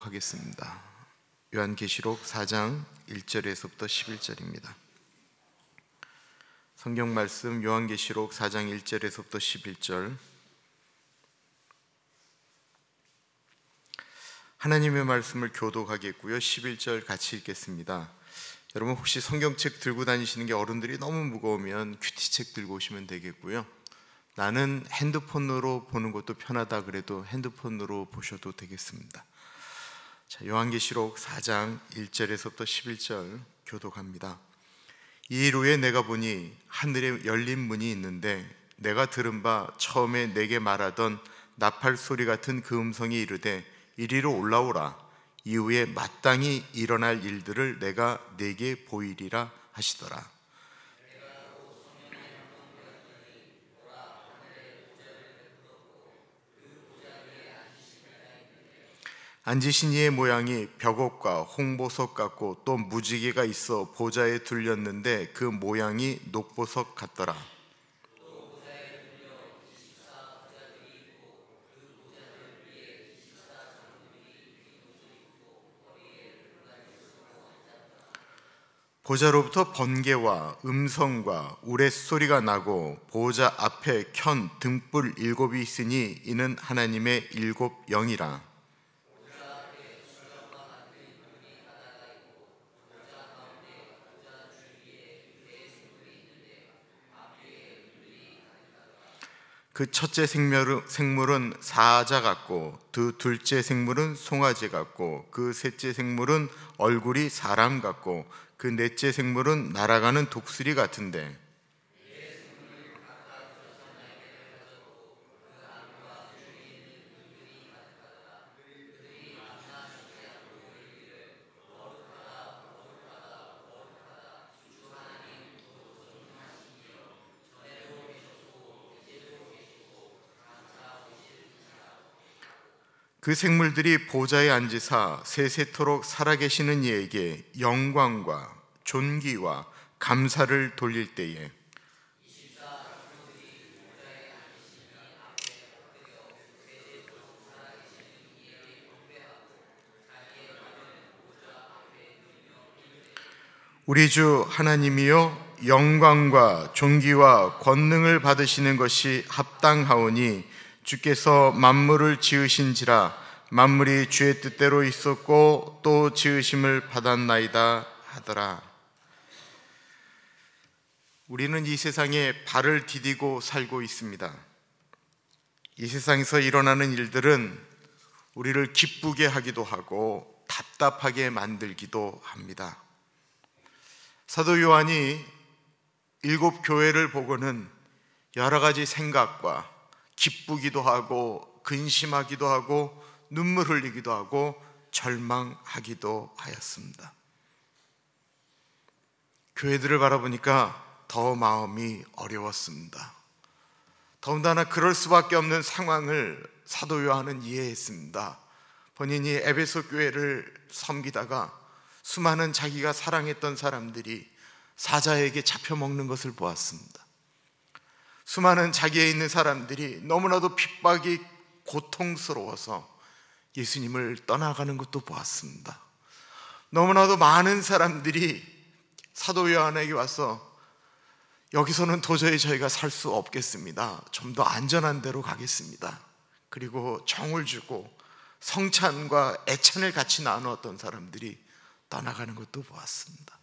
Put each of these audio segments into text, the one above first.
교독하겠습니다. 요한계시록 4장 1절에서부터 11절입니다. 성경 말씀 요한계시록 4장 1절에서부터 11절. 하나님의 말씀을 교독하겠고요. 11절 같이 읽겠습니다. 여러분 혹시 성경책 들고 다니시는 게 어른들이 너무 무거우면 큐티책 들고 오시면 되겠고요. 나는 핸드폰으로 보는 것도 편하다 그래도 핸드폰으로 보셔도 되겠습니다. 자, 요한계시록 4장 1절에서부터 11절 교독합니다. 이 일 후에 내가 보니 하늘에 열린 문이 있는데 내가 들은 바 처음에 내게 말하던 나팔 소리 같은 그 음성이 이르되 이리로 올라오라. 이후에 마땅히 일어날 일들을 내가 네게 보이리라 하시더라. 앉으신 이의 모양이 벽옥과 홍보석 같고 또 무지개가 있어 보좌에 둘렸는데 그 모양이 녹보석 같더라. 보좌로부터 번개와 음성과 우레소리가 나고 보좌 앞에 켠 등불 7이 있으니 이는 하나님의 7 영이라. 그 첫째 생물은 사자 같고 그 둘째 생물은 송아지 같고 그 셋째 생물은 얼굴이 사람 같고 그 넷째 생물은 날아가는 독수리 같은데 그 생물들이 보좌에 앉으사 세세토록 살아계시는 이에게 영광과 존귀와 감사를 돌릴 때에 우리 주 하나님이여 영광과 존귀와 권능을 받으시는 것이 합당하오니 주께서 만물을 지으신지라 만물이 주의 뜻대로 있었고 또 지으심을 받았나이다 하더라. 우리는 이 세상에 발을 디디고 살고 있습니다. 이 세상에서 일어나는 일들은 우리를 기쁘게 하기도 하고 답답하게 만들기도 합니다. 사도 요한이 7 교회를 보고는 여러 가지 생각과 기쁘기도 하고 근심하기도 하고 눈물 흘리기도 하고 절망하기도 하였습니다. 교회들을 바라보니까 더 마음이 어려웠습니다. 더군다나 그럴 수밖에 없는 상황을 사도 요한은 이해했습니다. 본인이 에베소 교회를 섬기다가 수많은 자기가 사랑했던 사람들이 사자에게 잡혀먹는 것을 보았습니다. 수많은 자기에 있는 사람들이 너무나도 핍박이 고통스러워서 예수님을 떠나가는 것도 보았습니다. 너무나도 많은 사람들이 사도 요한에게 와서 여기서는 도저히 저희가 살 수 없겠습니다. 좀 더 안전한 데로 가겠습니다. 그리고 정을 주고 성찬과 애찬을 같이 나누었던 사람들이 떠나가는 것도 보았습니다.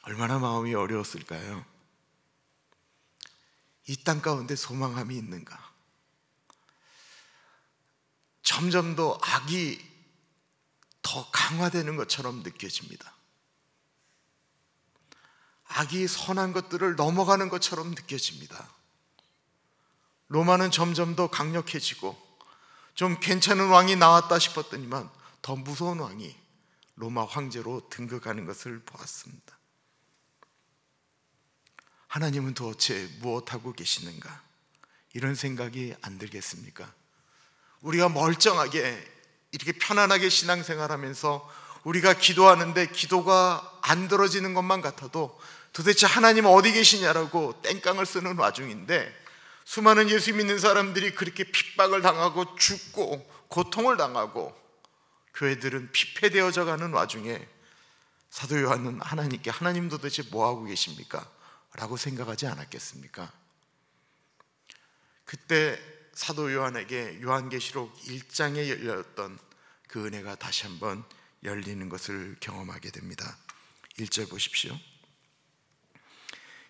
얼마나 마음이 어려웠을까요? 이 땅 가운데 소망함이 있는가? 점점 더 악이 더 강화되는 것처럼 느껴집니다. 악이 선한 것들을 넘어가는 것처럼 느껴집니다. 로마는 점점 더 강력해지고 좀 괜찮은 왕이 나왔다 싶었더니만 더 무서운 왕이 로마 황제로 등극하는 것을 보았습니다. 하나님은 도대체 무엇하고 계시는가? 이런 생각이 안 들겠습니까? 우리가 멀쩡하게 이렇게 편안하게 신앙생활하면서 우리가 기도하는데 기도가 안 들어지는 것만 같아도 도대체 하나님 어디 계시냐라고 땡깡을 쓰는 와중인데 수많은 예수 믿는 사람들이 그렇게 핍박을 당하고 죽고 고통을 당하고 교회들은 피폐되어져 가는 와중에 사도 요한은 하나님께 하나님 도대체 뭐하고 계십니까? 라고 생각하지 않았겠습니까? 그때 사도 요한에게 요한계시록 1장에 열렸던 그 은혜가 다시 한번 열리는 것을 경험하게 됩니다. 1절 보십시오.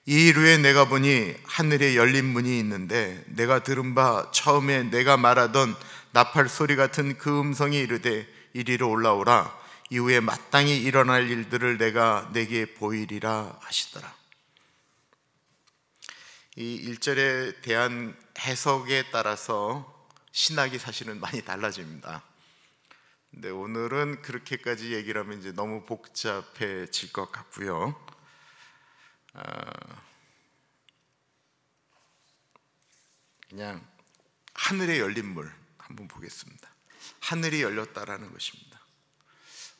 이 일 후에 내가 보니 하늘에 열린 문이 있는데 내가 들은 바 처음에 내가 말하던 나팔 소리 같은 그 음성이 이르되 이리로 올라오라. 이후에 마땅히 일어날 일들을 내가 내게 보이리라 하시더라. 이 1절에 대한 해석에 따라서 신학이 사실은 많이 달라집니다. 근데 오늘은 그렇게까지 얘기를 하면 이제 너무 복잡해질 것 같고요. 그냥 하늘에 열린 물 한번 보겠습니다. 하늘이 열렸다라는 것입니다.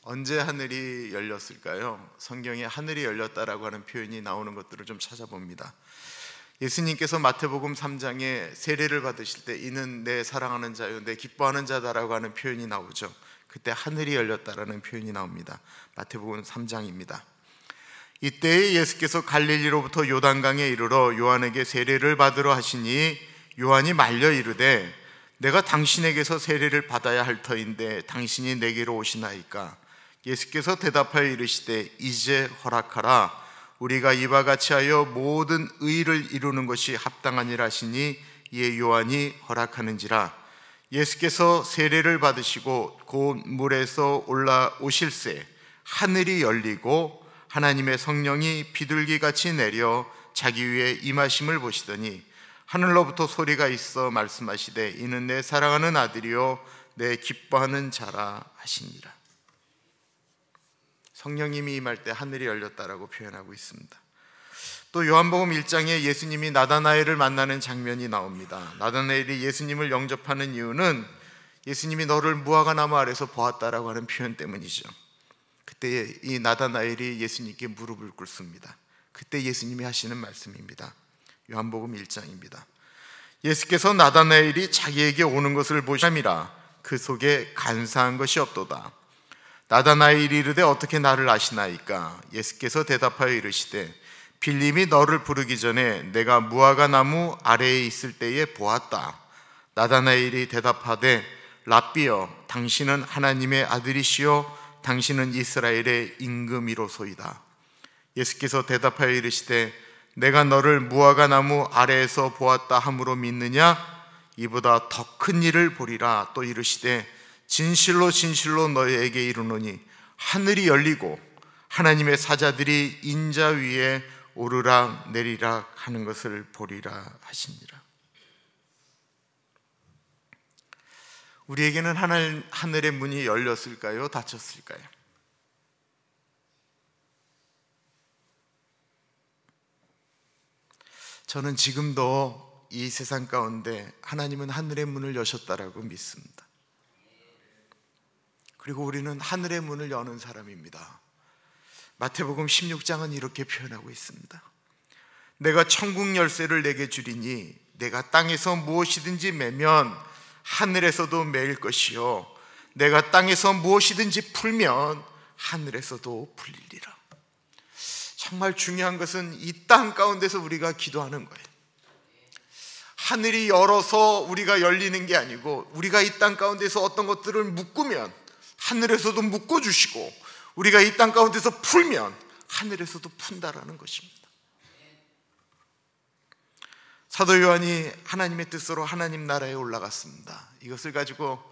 언제 하늘이 열렸을까요? 성경에 하늘이 열렸다라고 하는 표현이 나오는 것들을 좀 찾아봅니다. 예수님께서 마태복음 3장에 세례를 받으실 때 이는 내 사랑하는 자요 내 기뻐하는 자다라고 하는 표현이 나오죠. 그때 하늘이 열렸다라는 표현이 나옵니다. 마태복음 3장입니다. 이때에 예수께서 갈릴리로부터 요단강에 이르러 요한에게 세례를 받으러 하시니 요한이 말려 이르되 내가 당신에게서 세례를 받아야 할 터인데 당신이 내게로 오시나이까? 예수께서 대답하여 이르시되 이제 허락하라. 우리가 이와 같이 하여 모든 의를 이루는 것이 합당하니라 하시니 이에 요한이 허락하는지라. 예수께서 세례를 받으시고 곧 물에서 올라오실새 하늘이 열리고 하나님의 성령이 비둘기같이 내려 자기 위에 임하심을 보시더니 하늘로부터 소리가 있어 말씀하시되 이는 내 사랑하는 아들이요 내 기뻐하는 자라 하시니라. 성령님이 임할 때 하늘이 열렸다라고 표현하고 있습니다. 또 요한복음 1장에 예수님이 나다나엘을 만나는 장면이 나옵니다. 나다나엘이 예수님을 영접하는 이유는 예수님이 너를 무화과 나무 아래서 보았다라고 하는 표현 때문이죠. 그때 이 나다나엘이 예수님께 무릎을 꿇습니다. 그때 예수님이 하시는 말씀입니다. 요한복음 1장입니다. 예수께서 나다나엘이 자기에게 오는 것을 보시니라. 그 속에 간사한 것이 없도다. 나다나엘이 이르되 어떻게 나를 아시나이까? 예수께서 대답하여 이르시되 빌림이 너를 부르기 전에 내가 무화과 나무 아래에 있을 때에 보았다. 나다나엘이 대답하되 랍비여 당신은 하나님의 아들이시요 당신은 이스라엘의 임금이로소이다. 예수께서 대답하여 이르시되 내가 너를 무화과 나무 아래에서 보았다 함으로 믿느냐? 이보다 더 큰 일을 보리라. 또 이르시되 진실로 진실로 너희에게 이르노니 하늘이 열리고 하나님의 사자들이 인자 위에 오르락 내리락 하는 것을 보리라 하시니라. 우리에게는 하늘의 문이 열렸을까요? 닫혔을까요? 저는 지금도 이 세상 가운데 하나님은 하늘의 문을 여셨다라고 믿습니다. 그리고 우리는 하늘의 문을 여는 사람입니다. 마태복음 16장은 이렇게 표현하고 있습니다. 내가 천국 열쇠를 내게 주리니 내가 땅에서 무엇이든지 매면 하늘에서도 매일 것이요 내가 땅에서 무엇이든지 풀면 하늘에서도 풀리리라. 정말 중요한 것은 이 땅 가운데서 우리가 기도하는 거예요. 하늘이 열어서 우리가 열리는 게 아니고 우리가 이 땅 가운데서 어떤 것들을 묶으면 하늘에서도 묶어주시고 우리가 이 땅 가운데서 풀면 하늘에서도 푼다라는 것입니다. 사도 요한이 하나님의 뜻으로 하나님 나라에 올라갔습니다. 이것을 가지고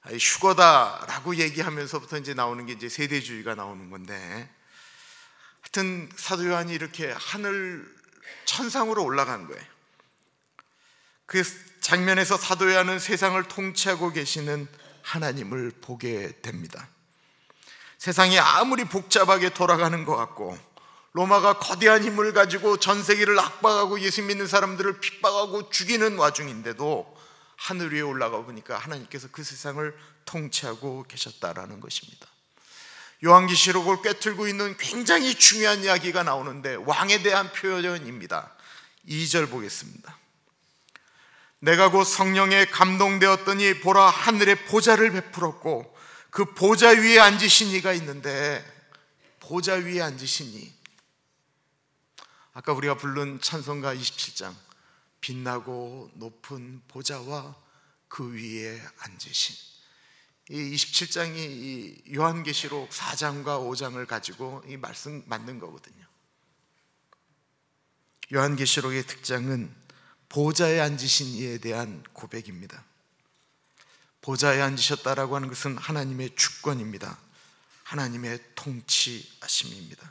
휴거다라고 얘기하면서부터 이제 나오는 게 이제 세대주의가 나오는 건데, 하여튼 사도 요한이 이렇게 하늘 천상으로 올라간 거예요. 그 장면에서 사도 요한은 세상을 통치하고 계시는 하나님을 보게 됩니다. 세상이 아무리 복잡하게 돌아가는 것 같고 로마가 거대한 힘을 가지고 전 세계를 압박하고 예수 믿는 사람들을 핍박하고 죽이는 와중인데도 하늘 위에 올라가 보니까 하나님께서 그 세상을 통치하고 계셨다라는 것입니다. 요한계시록을 꿰뚫고 있는 굉장히 중요한 이야기가 나오는데 왕에 대한 표현입니다. 2절 보겠습니다. 내가 곧 성령에 감동되었더니 보라, 하늘에 보좌를 베풀었고 그 보좌 위에 앉으신 이가 있는데, 보좌 위에 앉으신 이, 아까 우리가 부른 찬송가 27장, 빛나고 높은 보좌와 그 위에 앉으신, 이 27장이 이 요한계시록 4장과 5장을 가지고 이 말씀 만든 거거든요. 요한계시록의 특장은 보좌에 앉으신 이에 대한 고백입니다. 보좌에 앉으셨다라고 하는 것은 하나님의 주권입니다. 하나님의 통치하심입니다.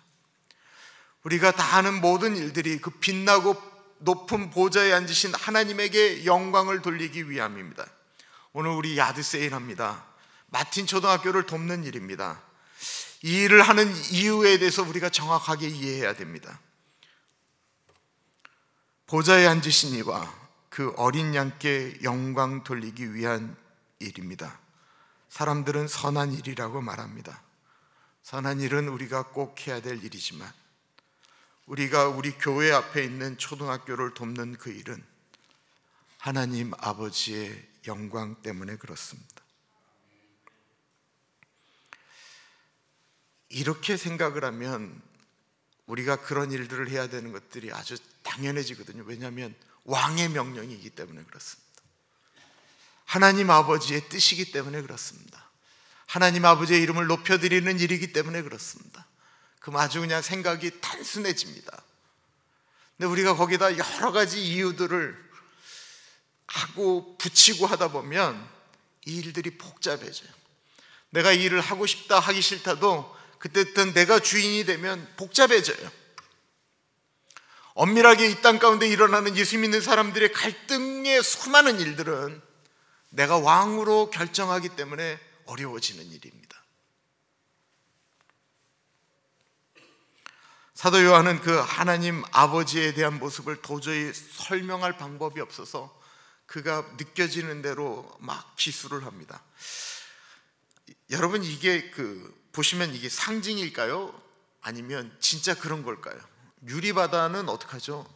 우리가 다 아는 모든 일들이 그 빛나고 높은 보좌에 앉으신 하나님에게 영광을 돌리기 위함입니다. 오늘 우리 야드세일 합니다. 마틴 초등학교를 돕는 일입니다. 이 일을 하는 이유에 대해서 우리가 정확하게 이해해야 됩니다. 보좌에 앉으신 이와 그 어린 양께 영광 돌리기 위한 일입니다. 사람들은 선한 일이라고 말합니다. 선한 일은 우리가 꼭 해야 될 일이지만 우리가 우리 교회 앞에 있는 초등학교를 돕는 그 일은 하나님 아버지의 영광 때문에 그렇습니다. 이렇게 생각을 하면 우리가 그런 일들을 해야 되는 것들이 아주 당연해지거든요. 왜냐하면 왕의 명령이기 때문에 그렇습니다. 하나님 아버지의 뜻이기 때문에 그렇습니다. 하나님 아버지의 이름을 높여드리는 일이기 때문에 그렇습니다. 그럼 아주 그냥 생각이 단순해집니다. 근데 우리가 거기다 여러 가지 이유들을 하고 붙이고 하다 보면 이 일들이 복잡해져요. 내가 이 일을 하고 싶다 하기 싫다도 그때부터 내가 주인이 되면 복잡해져요. 엄밀하게 이 땅 가운데 일어나는 예수 믿는 사람들의 갈등의 수많은 일들은 내가 왕으로 결정하기 때문에 어려워지는 일입니다. 사도 요한은 그 하나님 아버지에 대한 모습을 도저히 설명할 방법이 없어서 그가 느껴지는 대로 막 기술을 합니다. 여러분, 이게 보시면 이게 상징일까요? 아니면 진짜 그런 걸까요? 유리바다는 어떡하죠?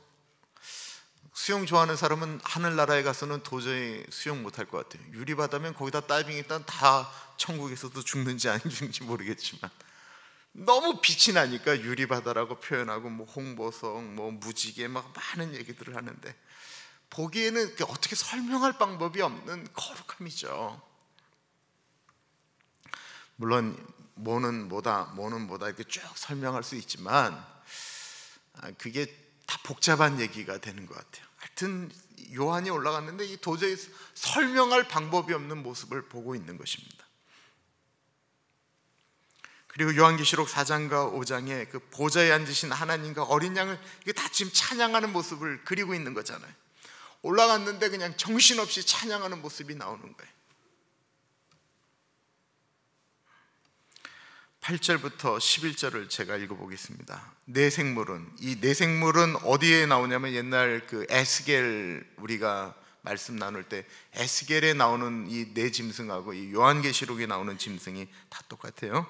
수영 좋아하는 사람은 하늘나라에 가서는 도저히 수영 못할 것 같아요. 유리바다면 거기다 다이빙 했다면 다 천국에서도 죽는지 안 죽는지 모르겠지만 너무 빛이 나니까 유리바다라고 표현하고 뭐 홍보성, 뭐 무지개 막 많은 얘기들을 하는데 보기에는 어떻게 설명할 방법이 없는 거룩함이죠. 물론 뭐는 뭐다 이렇게 쭉 설명할 수 있지만 그게 다 복잡한 얘기가 되는 것 같아요. 하여튼 요한이 올라갔는데 이 도저히 설명할 방법이 없는 모습을 보고 있는 것입니다. 그리고 요한계시록 4장과 5장에 그 보좌에 앉으신 하나님과 어린 양을 이게 다 지금 찬양하는 모습을 그리고 있는 거잖아요. 올라갔는데 그냥 정신없이 찬양하는 모습이 나오는 거예요. 8절부터 11절을 제가 읽어보겠습니다. 이 내생물은 어디에 나오냐면 옛날 그 에스겔 우리가 말씀 나눌 때 에스겔에 나오는 이 네 짐승하고 이 요한계시록에 나오는 짐승이 다 똑같아요.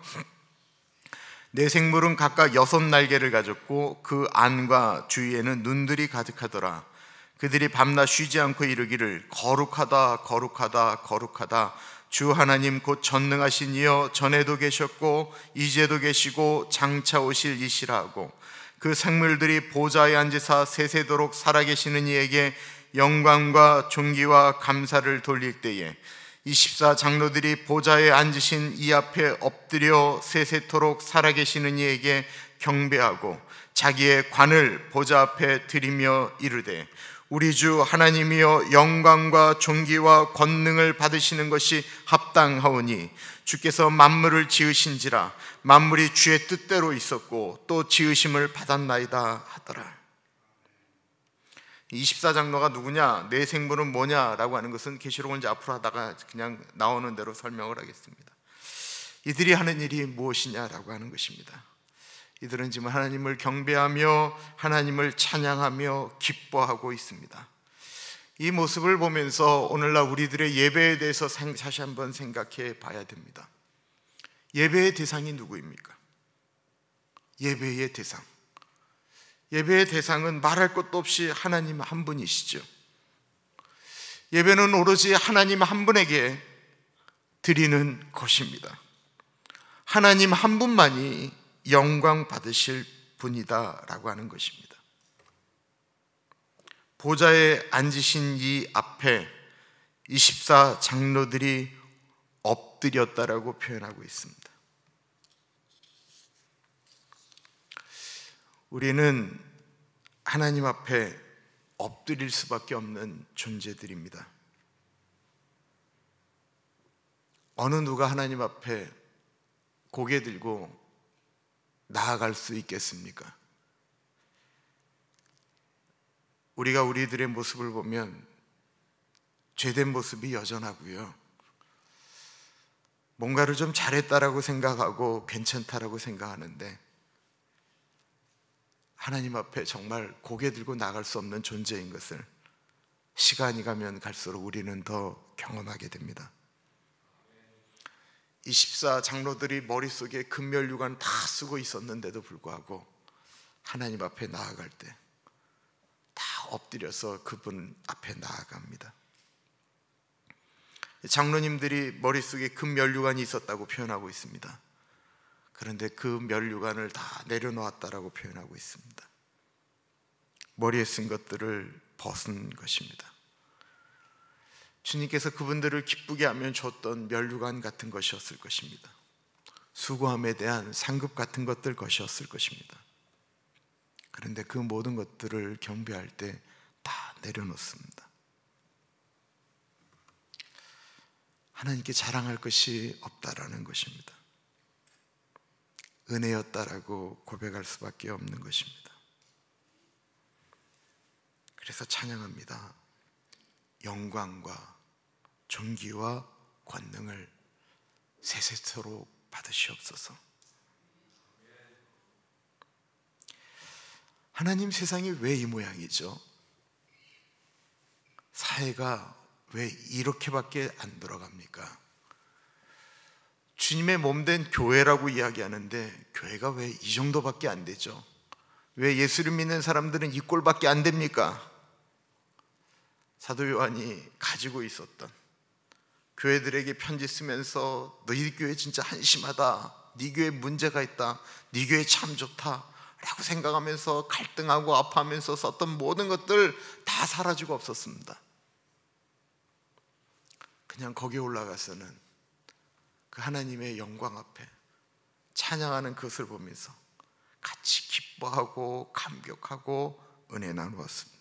네 생물은 각각 6날개를 가졌고 그 안과 주위에는 눈들이 가득하더라. 그들이 밤낮 쉬지 않고 이르기를 거룩하다 거룩하다 거룩하다 주 하나님 곧 전능하신 이여 전에도 계셨고 이제도 계시고 장차 오실 이시라 하고 그 생물들이 보좌에 앉으사 세세도록 살아계시는 이에게 영광과 존귀와 감사를 돌릴 때에 24장로들이 보좌에 앉으신 이 앞에 엎드려 세세토록 살아계시는 이에게 경배하고 자기의 관을 보좌 앞에 드리며 이르되 우리 주 하나님이여 영광과 존귀와 권능을 받으시는 것이 합당하오니 주께서 만물을 지으신지라 만물이 주의 뜻대로 있었고 또 지으심을 받았나이다 하더라. 24장로가 누구냐, 내 생물은 뭐냐라고 하는 것은 계시록을 이제 앞으로 하다가 그냥 나오는 대로 설명을 하겠습니다. 이들이 하는 일이 무엇이냐라고 하는 것입니다. 이들은 지금 하나님을 경배하며 하나님을 찬양하며 기뻐하고 있습니다. 이 모습을 보면서 오늘날 우리들의 예배에 대해서 다시 한번 생각해 봐야 됩니다. 예배의 대상이 누구입니까? 예배의 대상. 예배의 대상은 말할 것도 없이 하나님 한 분이시죠. 예배는 오로지 하나님 한 분에게 드리는 것입니다. 하나님 한 분만이 영광 받으실 분이다라고 하는 것입니다. 보좌에 앉으신 이 앞에 24 장로들이 엎드렸다라고 표현하고 있습니다. 우리는 하나님 앞에 엎드릴 수밖에 없는 존재들입니다. 어느 누가 하나님 앞에 고개 들고 나아갈 수 있겠습니까? 우리가 우리들의 모습을 보면 죄된 모습이 여전하고요, 뭔가를 좀 잘했다라고 생각하고 괜찮다라고 생각하는데 하나님 앞에 정말 고개 들고 나갈 수 없는 존재인 것을 시간이 가면 갈수록 우리는 더 경험하게 됩니다. 24 장로들이 머릿속에 금면류관 다 쓰고 있었는데도 불구하고 하나님 앞에 나아갈 때 다 엎드려서 그분 앞에 나아갑니다. 장로님들이 머릿속에 금면류관이 있었다고 표현하고 있습니다. 그런데 그 면류관을 다 내려놓았다라고 표현하고 있습니다. 머리에 쓴 것들을 벗은 것입니다. 주님께서 그분들을 기쁘게 하면 줬던 면류관 같은 것이었을 것입니다. 수고함에 대한 상급 같은 것이었을 것입니다. 그런데 그 모든 것들을 경배할 때 다 내려놓습니다. 하나님께 자랑할 것이 없다라는 것입니다. 은혜였다라고 고백할 수밖에 없는 것입니다. 그래서 찬양합니다. 영광과 존귀와 권능을 세세토록 받으시옵소서. 하나님, 세상이 왜 이 모양이죠? 사회가 왜 이렇게밖에 안 돌아갑니까? 주님의 몸된 교회라고 이야기하는데 교회가 왜 이 정도밖에 안 되죠? 왜 예수를 믿는 사람들은 이 꼴밖에 안 됩니까? 사도 요한이 가지고 있었던, 교회들에게 편지 쓰면서 너희 교회 진짜 한심하다, 네 교회 문제가 있다, 네 교회 참 좋다 라고 생각하면서 갈등하고 아파하면서 썼던 모든 것들 다 사라지고 없었습니다. 그냥 거기에 올라가서는 그 하나님의 영광 앞에 찬양하는 그것을 보면서 같이 기뻐하고 감격하고 은혜 나누었습니다.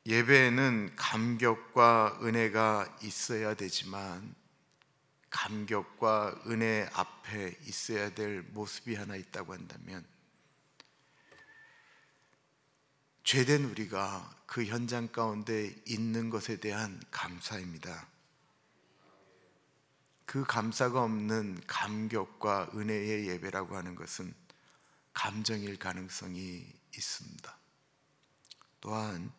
예배에는 감격과 은혜가 있어야 되지만 감격과 은혜 앞에 있어야 될 모습이 하나 있다고 한다면 죄된 우리가 그 현장 가운데 있는 것에 대한 감사입니다. 그 감사가 없는 감격과 은혜의 예배라고 하는 것은 감정일 가능성이 있습니다. 또한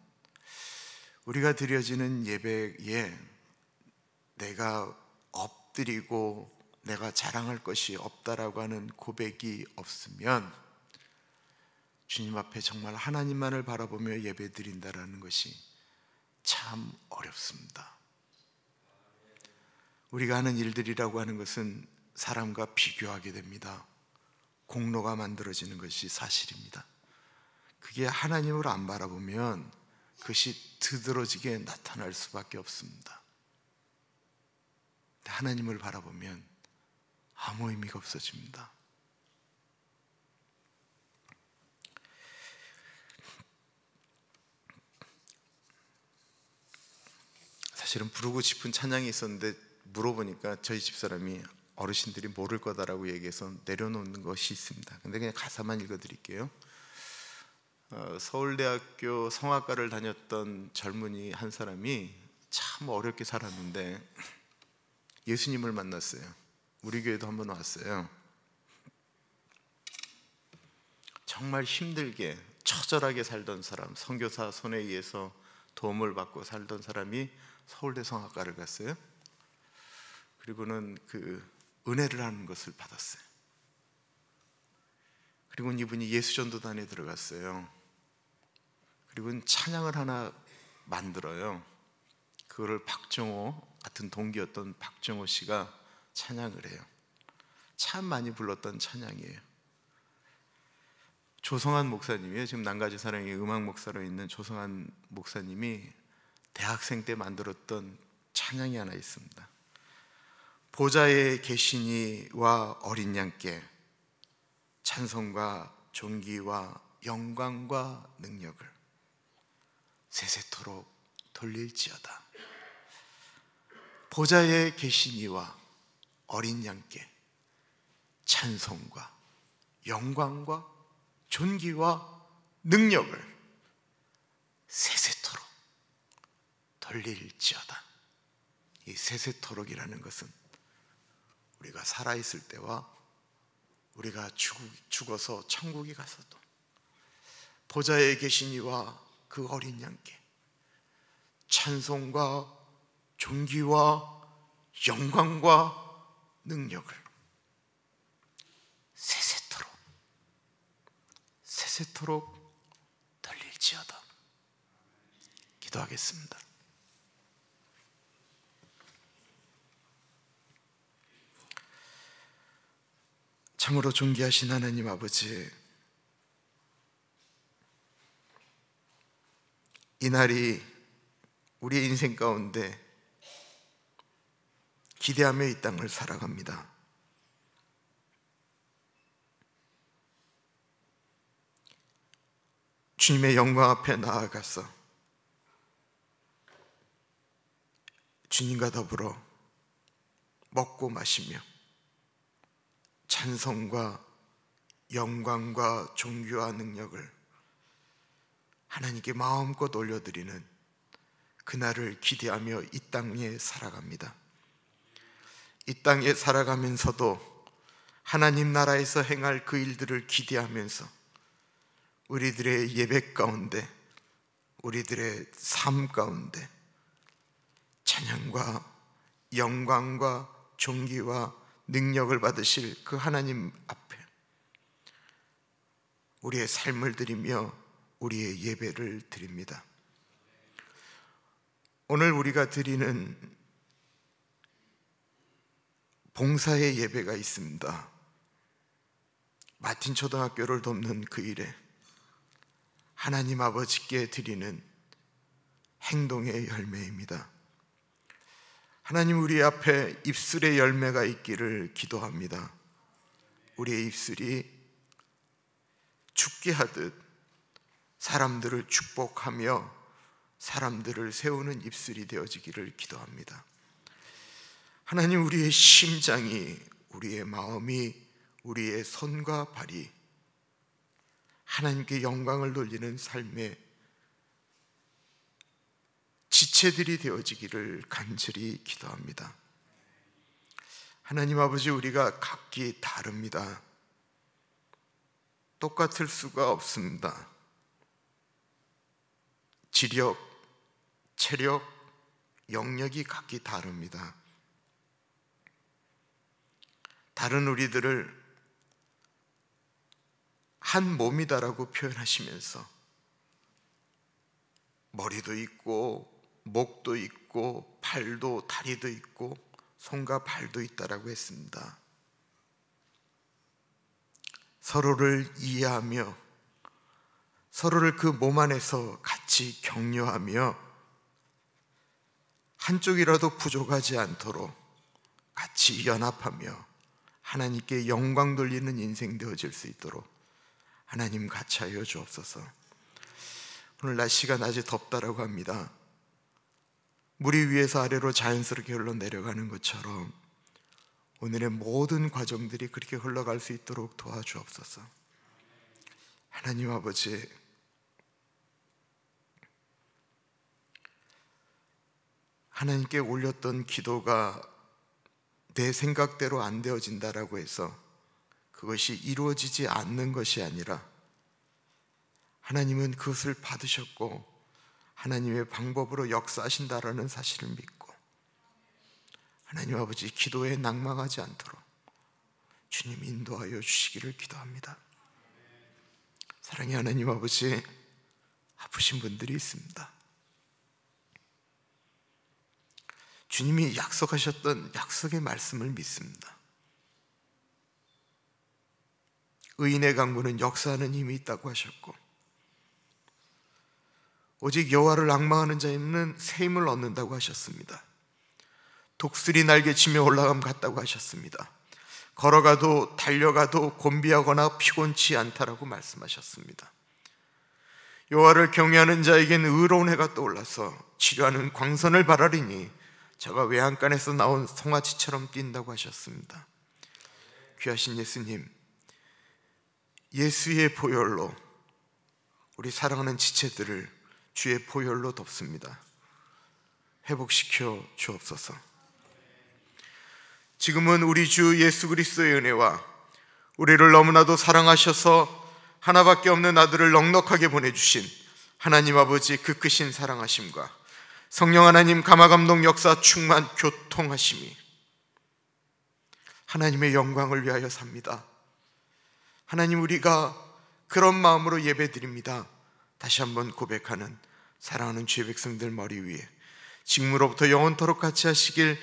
우리가 드려지는 예배에 내가 엎드리고 내가 자랑할 것이 없다라고 하는 고백이 없으면 주님 앞에 정말 하나님만을 바라보며 예배 드린다라는 것이 참 어렵습니다. 우리가 하는 일들이라고 하는 것은 사람과 비교하게 됩니다. 공로가 만들어지는 것이 사실입니다. 그게 하나님을 안 바라보면 그것이 드드러지게 나타날 수밖에 없습니다. 하나님을 바라보면 아무 의미가 없어집니다. 사실은 부르고 싶은 찬양이 있었는데 물어보니까 저희 집사람이 어르신들이 모를 거다라고 얘기해서 내려놓는 것이 있습니다. 근데 그냥 가사만 읽어드릴게요. 서울대학교 성악과를 다녔던 젊은이 한 사람이 참 어렵게 살았는데 예수님을 만났어요. 우리 교회도 한번 왔어요. 정말 힘들게 처절하게 살던 사람, 선교사 손에 의해서 도움을 받고 살던 사람이 서울대 성악과를 갔어요. 그리고는 그 은혜를 하는 것을 받았어요. 그리고 이분이 예수전도단에 들어갔어요. 그리고 찬양을 하나 만들어요. 그거를 박정호 같은 동기였던 박정호 씨가 찬양을 해요. 참 많이 불렀던 찬양이에요. 조성한 목사님이에요. 지금 난가지 사랑의 음악 목사로 있는 조성한 목사님이 대학생 때 만들었던 찬양이 하나 있습니다. 보좌에 계시니와 어린 양께 찬송과 존귀와 영광과 능력을 세세토록 돌릴지어다. 보좌에 계시니와 어린 양께 찬송과 영광과 존귀와 능력을 세세토록 돌릴지어다. 이 세세토록이라는 것은 우리가 살아있을 때와 우리가 죽어서 천국에 가서도 보좌에 계시니와 그 어린 양께 찬송과 존귀와 영광과 능력을 세세토록 돌릴지어다. 기도하겠습니다. 참으로 존귀하신 하나님 아버지, 이날이 우리의 인생 가운데 기대하며 이 땅을 살아갑니다. 주님의 영광 앞에 나아가서 주님과 더불어 먹고 마시며 찬송과 영광과 존귀와 능력을 하나님께 마음껏 올려드리는 그날을 기대하며 이 땅에 살아갑니다. 이 땅에 살아가면서도 하나님 나라에서 행할 그 일들을 기대하면서 우리들의 예배 가운데, 우리들의 삶 가운데 찬양과 영광과 존귀와 능력을 받으실 그 하나님 앞에 우리의 삶을 드리며 우리의 예배를 드립니다. 오늘 우리가 드리는 봉사의 예배가 있습니다. 마틴 초등학교를 돕는 그 일에 하나님 아버지께 드리는 행동의 열매입니다. 하나님, 우리 앞에 입술의 열매가 있기를 기도합니다. 우리의 입술이 죽게 하듯 사람들을 축복하며 사람들을 세우는 입술이 되어지기를 기도합니다. 하나님, 우리의 심장이, 우리의 마음이, 우리의 손과 발이 하나님께 영광을 돌리는 삶의 지체들이 되어지기를 간절히 기도합니다. 하나님 아버지, 우리가 각기 다릅니다. 똑같을 수가 없습니다. 지력, 체력, 영역이 각기 다릅니다. 다른 우리들을 한 몸이다라고 표현하시면서 머리도 있고 목도 있고 팔도 다리도 있고 손과 발도 있다라고 했습니다. 서로를 이해하며 서로를 그 몸 안에서 같이 격려하며 한쪽이라도 부족하지 않도록 같이 연합하며 하나님께 영광 돌리는 인생 되어질 수 있도록 하나님 같이 하여 주옵소서. 오늘 날씨가 낮에 덥다라고 합니다. 물이 위에서 아래로 자연스럽게 흘러내려가는 것처럼 오늘의 모든 과정들이 그렇게 흘러갈 수 있도록 도와주옵소서. 하나님 아버지, 하나님께 올렸던 기도가 내 생각대로 안 되어진다라고 해서 그것이 이루어지지 않는 것이 아니라 하나님은 그것을 받으셨고 하나님의 방법으로 역사하신다라는 사실을 믿고 하나님 아버지, 기도에 낭망하지 않도록 주님 인도하여 주시기를 기도합니다. 사랑의 하나님 아버지, 아프신 분들이 있습니다. 주님이 약속하셨던 약속의 말씀을 믿습니다. 의인의 강구는 역사하는 힘이 있다고 하셨고, 오직 여호와를 앙망하는 자에는 새 힘을 얻는다고 하셨습니다. 독수리 날개치며 올라감 같다고 하셨습니다. 걸어가도 달려가도 곤비하거나 피곤치 않다라고 말씀하셨습니다. 여호와를 경외하는 자에게는 의로운 해가 떠올라서 치료하는 광선을 바라리니 저가 외양간에서 나온 송아지처럼 뛴다고 하셨습니다. 귀하신 예수님, 예수의 보혈로 우리 사랑하는 지체들을 주의 보혈로 덮습니다. 회복시켜 주옵소서. 지금은 우리 주 예수 그리스도의 은혜와 우리를 너무나도 사랑하셔서 하나밖에 없는 아들을 넉넉하게 보내주신 하나님 아버지 그 크신 사랑하심과 성령 하나님 감화감동 역사 충만 교통하심이 하나님의 영광을 위하여 삽니다. 하나님, 우리가 그런 마음으로 예배드립니다. 다시 한번 고백하는 사랑하는 주의 백성들 머리 위에 지금으로부터 영원토록 같이 하시길